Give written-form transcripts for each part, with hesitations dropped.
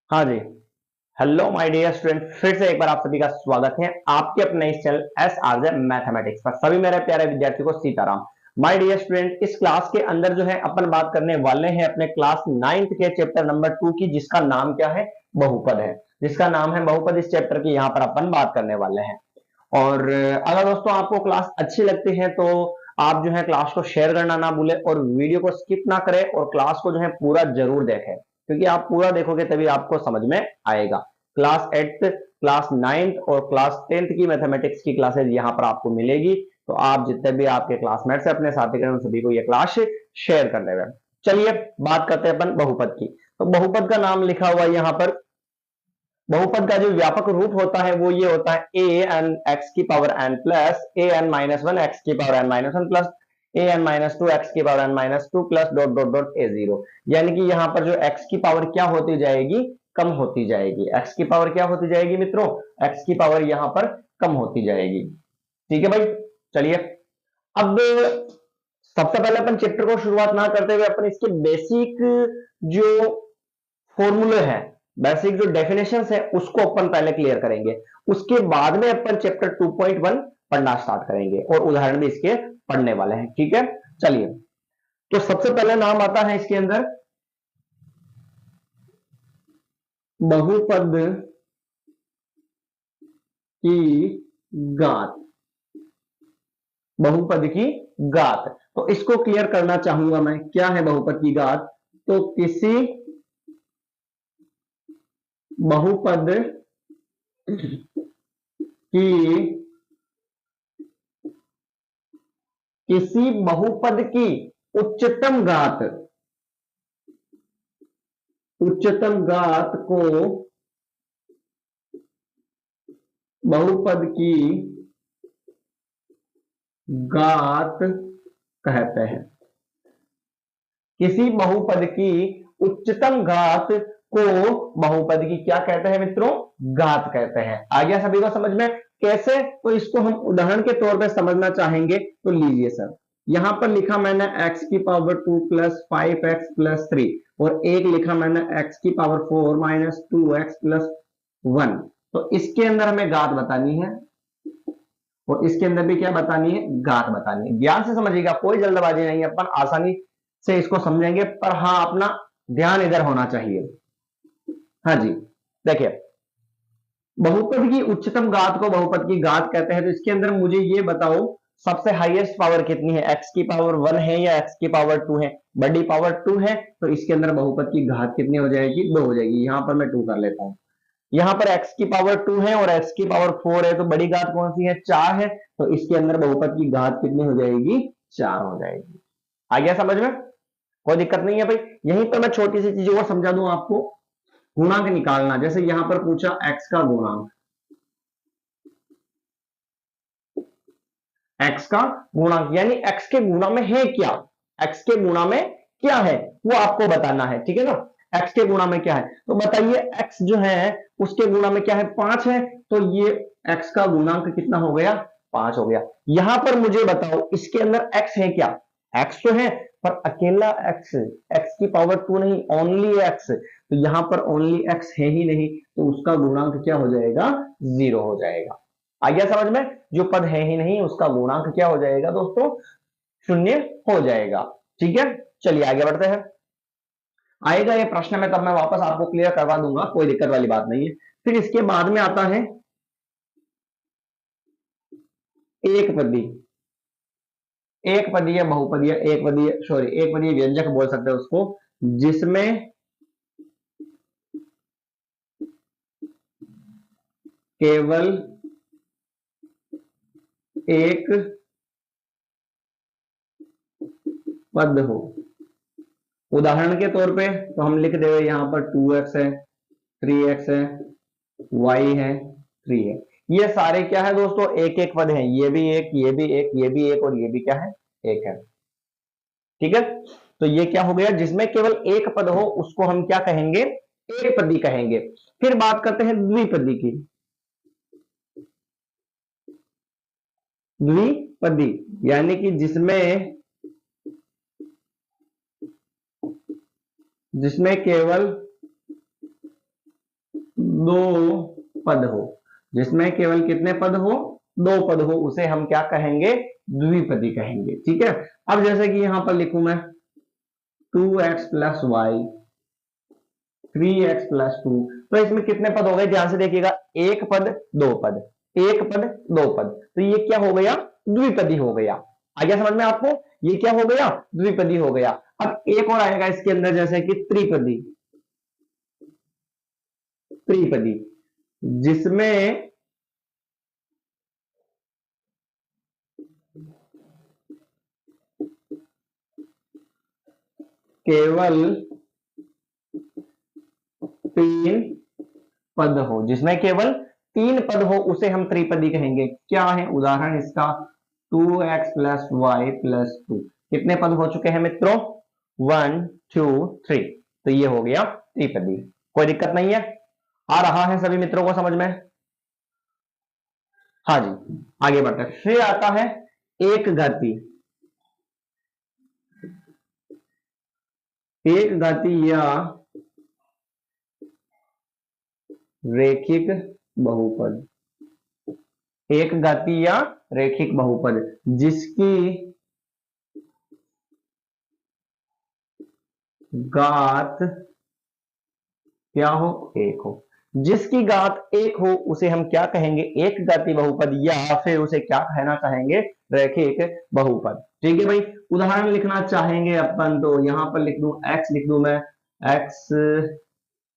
हाँ जी। Hello my dear student, फिर से एक बार आप सभी का स्वागत है आपके अपने इस channel S R J mathematics पर। सभी मेरे प्यारे विद्यार्थियों को सीताराम। माय डियर स्टूडेंट, इस क्लास के अंदर जो है अपन बात करने वाले हैं अपने क्लास 9th के चैप्टर नंबर 2 की, जिसका नाम क्या है? बहुपद है। जिसका नाम है बहुपद, इस चैप्टर की यहाँ पर अपन बात करने वाले हैं। और अगर दोस्तों आपको क्लास अच्छी लगती है तो आप जो है क्लास को शेयर करना ना भूले और वीडियो को स्किप ना करें और क्लास को जो है पूरा जरूर देखें, क्योंकि आप पूरा देखोगे तभी आपको समझ में आएगा। क्लास 8th, क्लास 9th और क्लास 10th की मैथमेटिक्स की क्लासेज यहाँ पर आपको मिलेगी। तो आप जितने भी आपके क्लासमेट्स हैं, अपने साथी उन सभी को ये क्लास शेयर कर देगा। चलिए बात करते हैं अपन बहुपद की। तो बहुपद का नाम लिखा हुआ यहाँ पर। बहुपद का जो व्यापक रूप होता है वो ये होता है ए एन एक्स की power N plus A N minus one X की power N minus one plus A N minus two X की power N minus two plus dot dot dot A zero. यानी कि यहाँ पर जो x की power क्या होती जाएगी? कम होती जाएगी। एक्स की पावर क्या होती जाएगी मित्रों? एक्स की पावर यहाँ पर कम होती जाएगी। ठीक है भाई। चलिए अब सबसे पहले अपन चैप्टर को शुरुआत ना करते हुए अपन इसके बेसिक जो फॉर्मूले हैं, बेसिक जो डेफिनेशन है उसको अपन पहले क्लियर करेंगे। उसके बाद में अपन चैप्टर 2.1 पढ़ना स्टार्ट करेंगे और उदाहरण भी इसके पढ़ने वाले हैं। ठीक है, चलिए। तो सबसे पहले नाम आता है इसके अंदर बहुपद की घात। बहुपद की घात, तो इसको क्लियर करना चाहूंगा मैं। क्या है बहुपद की घात? तो किसी बहुपद की किसी बहुपद की उच्चतम घात, उच्चतम घात को बहुपद की घात कहते हैं। किसी बहुपद की उच्चतम घात को बहुपद की क्या कहते हैं मित्रों? घात कहते हैं। आ गया सभी को समझ में? कैसे? तो इसको हम उदाहरण के तौर पे समझना चाहेंगे। तो लीजिए सर, यहां पर लिखा मैंने x की पावर 2 प्लस 5x प्लस 3 और एक लिखा मैंने x की पावर 4 माइनस 2x प्लस 1। तो इसके अंदर हमें घात बतानी है और इसके अंदर भी क्या बतानी है? घात बतानी है। ध्यान से समझिएगा, कोई जल्दबाजी नहीं है, अपन आसानी से इसको समझेंगे, पर हाँ अपना ध्यान इधर होना चाहिए। हाँ जी, देखिए, बहुपद की उच्चतम घात को बहुपद की घात कहते हैं। तो इसके अंदर मुझे ये बताओ, सबसे हाईएस्ट पावर कितनी है? एक्स की पावर 1 है या एक्स की पावर 2 है? बड़ी पावर 2 है, तो इसके अंदर बहुपद की घात कितनी हो जाएगी? 2 हो जाएगी। यहां पर मैं 2 कर लेता हूं। यहां पर x की पावर 2 है और x की पावर 4 है, तो बड़ी घात कौन सी है? 4 है। तो इसके अंदर बहुपद की घात कितनी हो जाएगी? 4 हो जाएगी। आ गया समझ में? कोई दिक्कत नहीं है भाई। यहीं पर मैं छोटी सी चीज और समझा दूं आपको। गुणांक निकालना, जैसे यहां पर पूछा x का गुणांक, x का गुणांक यानी x के गुणा में है क्या? x के गुणा में क्या है वो आपको बताना है। ठीक है ना? x के गुणा में क्या है तो बताइए। x जो है उसके गुणा में क्या है? 5 है। तो ये x का गुणांक कितना हो गया? 5 हो गया। यहां पर मुझे बताओ, इसके अंदर x है क्या? x तो है, पर अकेला x, x की पावर 2 नहीं, ओनली x। तो यहां पर ओनली x है ही नहीं, तो उसका गुणांक क्या हो जाएगा? 0 हो जाएगा। आ गया समझ में? जो पद है ही नहीं उसका गुणांक क्या हो जाएगा दोस्तों? 0 हो जाएगा। ठीक है, चलिए आगे बढ़ते हैं। आएगा ये प्रश्न में, तब मैं वापस आपको क्लियर करवा दूंगा, कोई दिक्कत वाली बात नहीं है। फिर इसके बाद में आता है एक पदी। एक पदीय बहुपदीय, एक पदीय, सॉरी, एक पदीय व्यंजक बोल सकते हैं उसको, जिसमें केवल एक पद हो। उदाहरण के तौर पे तो हम लिख देंगे यहां पर 2x है, 3x है, y है, 3 है। ये सारे क्या है दोस्तों? एक एक पद हैं। ये भी एक, ये भी एक, ये भी एक और ये भी क्या है? एक है। ठीक है, तो ये क्या हो गया? जिसमें केवल एक पद हो उसको हम क्या कहेंगे? एक पदी कहेंगे। फिर बात करते हैं द्विपदी की। द्विपदी यानी कि जिसमें जिसमें केवल दो पद हो, जिसमें केवल कितने पद हो, दो पद हो, उसे हम क्या कहेंगे, द्विपदी कहेंगे। ठीक है, अब जैसे कि यहां पर लिखूं मैं 2x plus Y 3x plus 2, तो इसमें कितने पद हो गए, ध्यान से देखिएगा, एक पद दो पद, एक पद दो पद, तो ये क्या हो गया, द्विपदी हो गया। आ गया समझ में आपको, ये क्या हो गया, द्विपदी हो गया। अब एक और आएगा इसके अंदर, जैसे कि त्रिपदी, त्रिपदी जिसमें केवल तीन पद हो, जिसमें केवल तीन पद हो, उसे हम त्रिपदी कहेंगे। क्या है उदाहरण इसका, 2x प्लस वाई प्लस 2, कितने पद हो चुके हैं मित्रों, 1 2 3, तो ये हो गया त्रिपदी। कोई दिक्कत नहीं है, आ रहा है सभी मित्रों को समझ में। हाँ जी, आगे बढ़ते हैं। फिर आता है एक घाती, एक घाती या रेखिक बहुपद, एक घाती या रेखिक बहुपद जिसकी घात क्या हो, एक हो, जिसकी घात एक हो उसे हम क्या कहेंगे, एक घाती बहुपद, या फिर उसे क्या कहना चाहेंगे, रैखिक बहुपद। ठीक है भाई, उदाहरण लिखना चाहेंगे अपन, तो यहां पर लिख दूं x, लिख दूं मैं x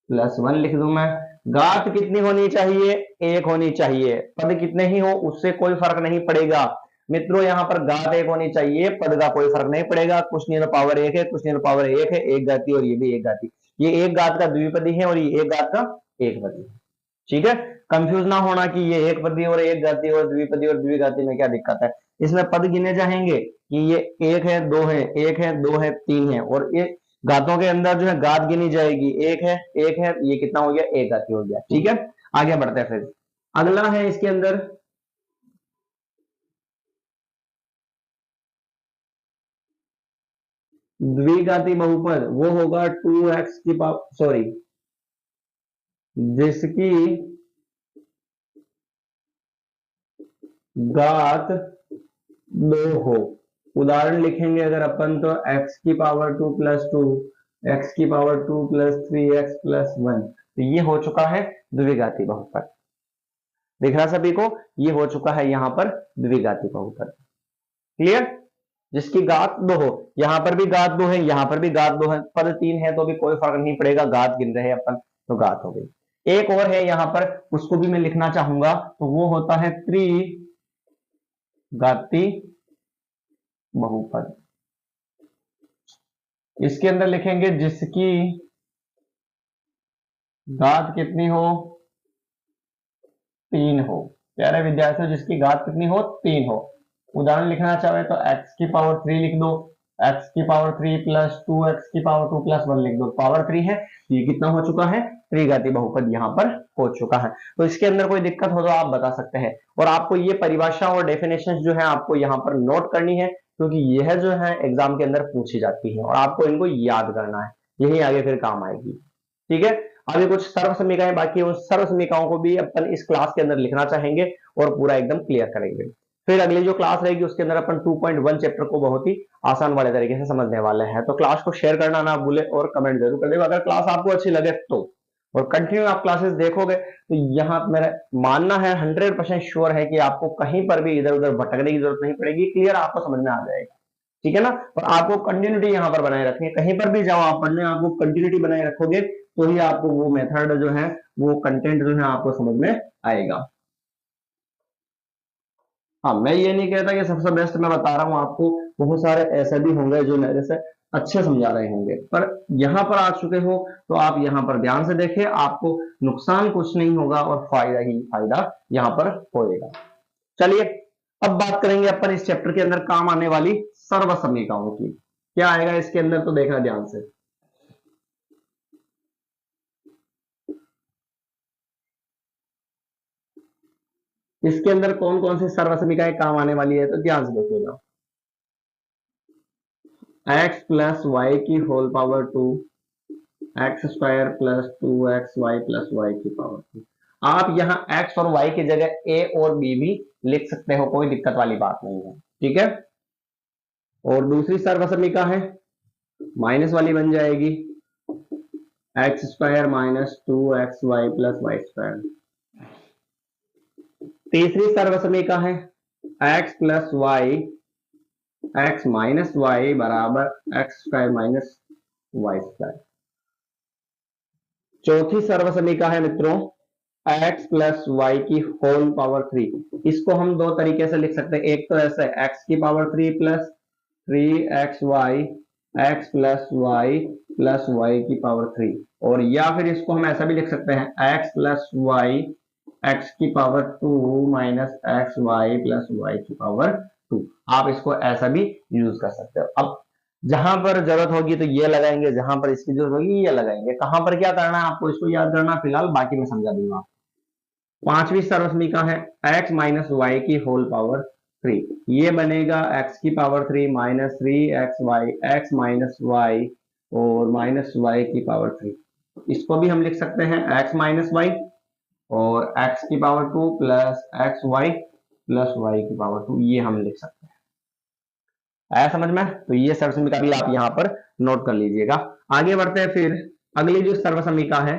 प्लस 1, लिख दूं मैं। घात कितनी होनी चाहिए, एक होनी चाहिए, पद कितने ही हो उससे कोई फर्क नहीं पड़ेगा मित्रों, यहाँ पर घात एक होनी चाहिए, पद का कोई फर्क नहीं पड़ेगा, कुछ नहीं तो पावर एक है, कुछ नहीं तो पावर एक है, एक घाती और ये भी एक घाती, ये एक घात का द्विपदी है और ये एक घात का एक पदी। ठीक है, कंफ्यूज ना होना कि ये एक पदी और एक घाती और द्विपदी और द्विघाती में क्या दिक्कत है। इसमें पद गिने जाएंगे कि ये एक है, दो है, एक है, दो है, तीन है, और ये घातों के अंदर जो है घात गिनी जाएगी, एक है, एक है, ये कितना हो गया, एक घाती हो गया। ठीक है, आगे बढ़ते हैं। फिर अगला है इसके अंदर द्विघाती बहुपद, वो होगा 2x की पावर, सॉरी, जिसकी घात दो हो। उदाहरण लिखेंगे अगर अपन, तो x की पावर 2 प्लस 2, x की पावर 2 प्लस 3x प्लस 1, तो ये हो चुका है द्विघाती बहुपद। दिख रहा सभी को, ये हो चुका है यहां पर द्विघाती बहुपद। क्लियर, जिसकी घात दो हो, यहां पर भी घात दो है, यहां पर भी घात दो है, पद तीन है तो भी कोई फर्क नहीं पड़ेगा, घात गिन रहे हैं अपन, तो घात हो गई। एक और है यहां पर, उसको भी मैं लिखना चाहूंगा, तो वो होता है त्रिघाती बहुपद। इसके अंदर लिखेंगे जिसकी घात कितनी हो, तीन हो। प्यारे विद्यार्थियों, जिसकी घात कितनी हो, तीन हो। उदाहरण लिखना चाहे तो x की पावर 3 लिख दो, x की पावर 3 प्लस 2x की पावर 2 प्लस 1 लिख दो, पावर 3 है, ये कितना हो चुका है, त्रिघाती बहुपद यहाँ पर हो चुका है। तो इसके अंदर कोई दिक्कत हो तो आप बता सकते हैं, और आपको ये परिभाषा और डेफिनेशन जो है आपको यहाँ पर नोट करनी है, क्योंकि यह जो है एग्जाम के अंदर पूछी जाती है और आपको इनको याद करना है, यही आगे फिर काम आएगी। ठीक है, अभी कुछ सर्व समीकरण बाकी है, उन सर्व समीकरणों को भी अपन इस क्लास के अंदर लिखना चाहेंगे और पूरा एकदम क्लियर करेंगे। फिर अगली जो क्लास रहेगी उसके अंदर अपन 2.1 चैप्टर को बहुत ही आसान वाले तरीके से समझने वाले हैं। तो क्लास को शेयर करना ना भूले और कमेंट जरूर कर देगा अगर क्लास आपको अच्छी लगे तो, और कंटिन्यू आप क्लासेस देखोगे तो यहाँ मेरा मानना है 100% श्योर है कि आपको कहीं पर भी इधर उधर भटकने की जरूरत नहीं पड़ेगी, क्लियर आपको समझ में आ जाएगा। ठीक है ना, और आपको कंटिन्यूटी यहाँ पर बनाए रखनी है, कहीं पर भी जाओ आप पढ़ने, आपको कंटिन्यूटी बनाए रखोगे तो ही आपको वो मेथड जो है, वो कंटेंट जो है आपको समझ में आएगा। हाँ, मैं ये नहीं कहता कि सबसे बेस्ट मैं बता रहा हूँ आपको, बहुत सारे ऐसे भी होंगे जो मेरे से अच्छे समझा रहे होंगे, पर यहाँ पर आ चुके हो तो आप यहाँ पर ध्यान से देखें, आपको नुकसान कुछ नहीं होगा और फायदा ही फायदा यहाँ पर होएगा। चलिए, अब बात करेंगे अपन इस चैप्टर के अंदर काम आने वाली सर्व समीकरणों की। क्या आएगा इसके अंदर, तो देखना ध्यान से। इसके अंदर कौन कौन सी सर्व समीकरण काम आने वाली है, तो ध्यान से देखिएगा। x प्लस वाई की whole power 2 x square plus 2xy plus Y की पावर 3। आप यहाँ x और y की जगह a और b भी लिख सकते हो, कोई दिक्कत वाली बात नहीं है, ठीक है। और दूसरी सर्वसमीका है, माइनस वाली बन जाएगी X square minus 2xy plus Y square. तीसरी सर्वसमीका है x plus Y X minus Y बराबर X square minus Y square. चौथी सर्वसमीका है मित्रों x प्लस वाई की होल पावर 3। इसको हम दो तरीके से लिख सकते हैं, एक तो ऐसे x की power 3 plus 3xy x plus Y की पावर 3, और या फिर इसको हम ऐसा भी लिख सकते हैं x प्लस वाई एक्स की power 2 minus x y plus Y की पावर 2। आप इसको ऐसा भी यूज कर सकते हो। अब जहां पर जरूरत होगी तो ये लगाएंगे, जहां पर इसकी जरूरत होगी ये लगाएंगे। कहां पर क्या करना है आपको इसको याद करना, फिलहाल बाकी मैं समझा दूंगा। पांचवी सर्वसमीका है x माइनस वाई की होल पावर 3। ये बनेगा x की power 3 minus 3xy x minus y और माइनस वाई की पावर 3। इसको भी हम लिख सकते हैं x माइनस वाई और x की power 2 plus x y plus Y की पावर 2, ये हम लिख सकते हैं। आया समझ में? तो ये सर्वसमीका भी आप यहां पर नोट कर लीजिएगा। आगे बढ़ते हैं फिर अगली जो सर्वसमीका है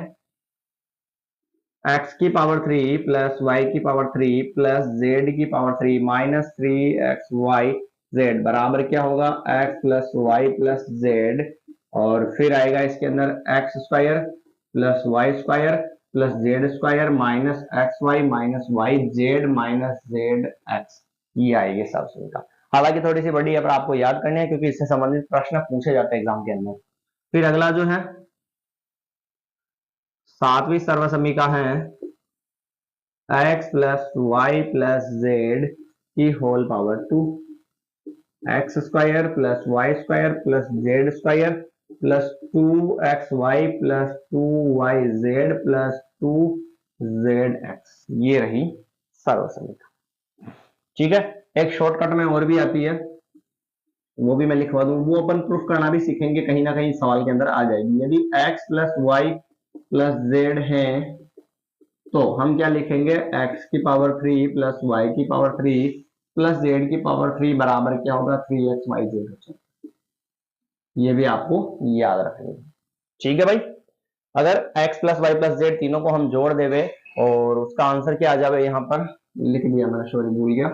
x की पावर 3 प्लस वाई की पावर 3 प्लस z की पावर 3 माइनस 3xy z बराबर क्या होगा x plus Y plus z, और फिर आएगा इसके अंदर x square plus Y square plus Z square minus x y minus y z minus z x, ये आएगी सर्वसमीका। हालांकि थोड़ी सी बड़ी है पर आपको याद करनी है क्योंकि इससे संबंधित प्रश्न पूछे जाते हैं एग्जाम के अंदर। फिर अगला जो है सातवीं सर्वसमीका है x plus Y plus Z की whole power 2, x square plus Y square plus Z square plus 2xy plus 2yz plus 2zx, ये रही सर्वसमीका। ठीक है, एक शॉर्टकट में और भी आती है, वो भी मैं लिखवा दूं, वो अपन प्रूफ करना भी सीखेंगे, कहीं ना कहीं सवाल के अंदर आ जाएगी। यदि x plus Y plus z है तो हम क्या लिखेंगे x की पावर 3 प्लस वाई की पावर 3 प्लस जेड की पावर 3 बराबर क्या होगा 3xyz। ये भी आपको याद रखनी है, ठीक है भाई। अगर x plus Y plus z तीनों को हम जोड़ देवे और उसका आंसर क्या आ जावे, यहाँ पर लिख दिया मैंने, सॉरी भूल गया,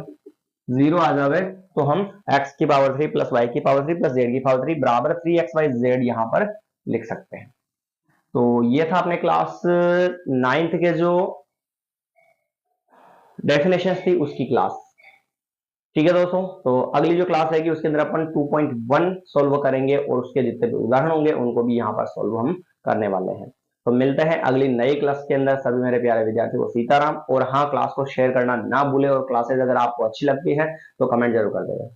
0 आ जावे, तो हम x की पावर 3 प्लस वाई की पावर 3 प्लस जेड की पावर 3 बराबर 3xyz यहाँ पर लिख सकते हैं। तो ये था अपने क्लास 9th के जो डेफिनेशन थी उसकी क्लास। ठीक है दोस्तों, तो अगली जो क्लास रहेगी उसके अंदर अपन 2.1 सोल्व करेंगे और उसके जितने भी उदाहरण होंगे उनको भी यहाँ पर सोल्व हम करने वाले हैं। तो मिलते हैं अगली नई क्लास के अंदर। सभी मेरे प्यारे विद्यार्थियों को सीताराम, और हाँ, क्लास को शेयर करना ना भूले और क्लासेज अगर आपको अच्छी लगती है तो कमेंट जरूर कर देगा।